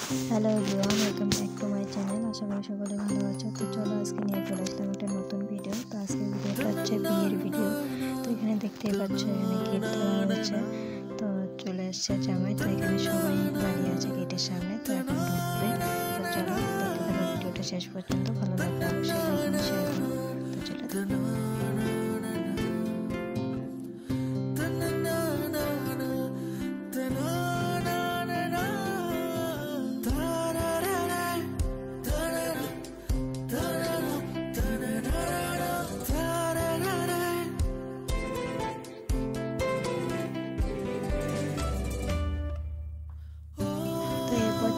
Hello everyone, welcome back to my channel. আশা করি সকলে ভালো আছো। তো চলো আজকে নিয়ে চলে আসলাম একটা নতুন ভিডিও। তো আজকের ভিডিওটা হচ্ছে বিয়ের ভিডিও। তো এখানে দেখতেই পাচ্ছ এখানে গেট ধরা হয়েছে। তো চলে এসছে জামাই। তো এখানে সবাই দাঁড়িয়ে আছে গেটের সামনে। তো এখন ঢুকবে। তো চলো দেখতে থাকো ভিডিওটা শেষ পর্যন্ত। ভালো লাগবে অবশ্যই লাইক এন্ড শেয়ার করো। তো চলো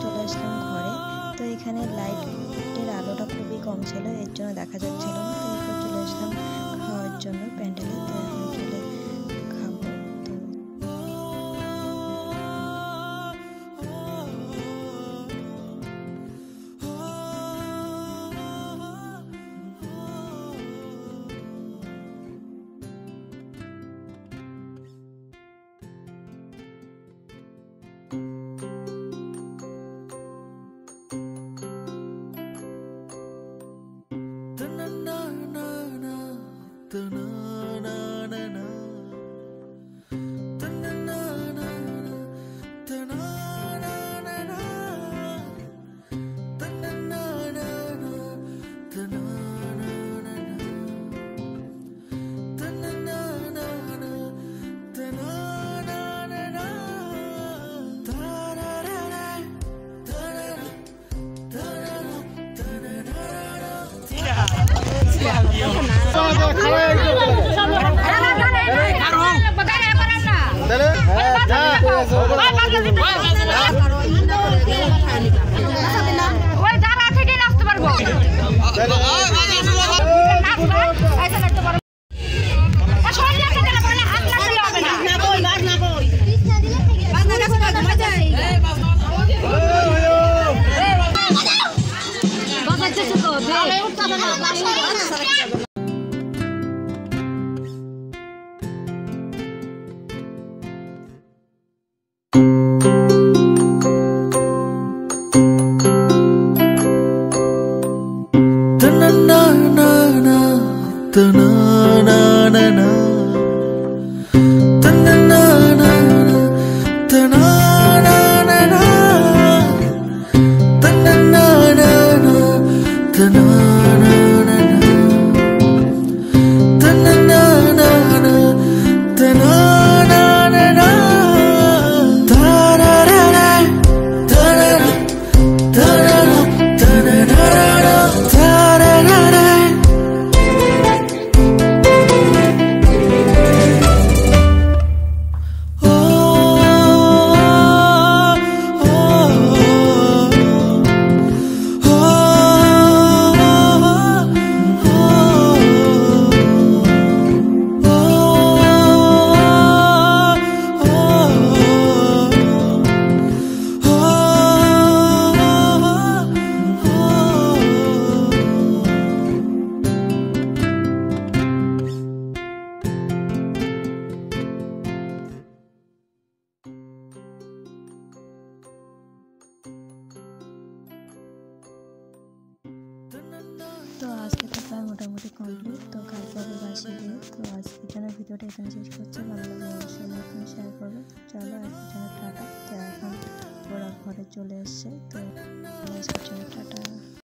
চলে আসলাম ঘরে। তো এখানে লাইটের আলোটা খুবই কম ছিল, এর জন্য দেখা যাচ্ছিল না। তো এরপর চলে আসলাম খাওয়ার জন্য প্যান্ডেলে। তো এখন চলে খাবো। তো আজকে তো প্রায় মোটামুটি কমপ্লিট। তো কালকে আবার বাসি দিয়ে। তো আজকের জন্য ভিডিওটা এখানে শেষ করছি। ভালো লাগলে অবশ্যই লাইক শেয়ার করবে। চলো আজকের জন্য টাটা। তো এখন ওরা ঘরে চলে এসছে। তো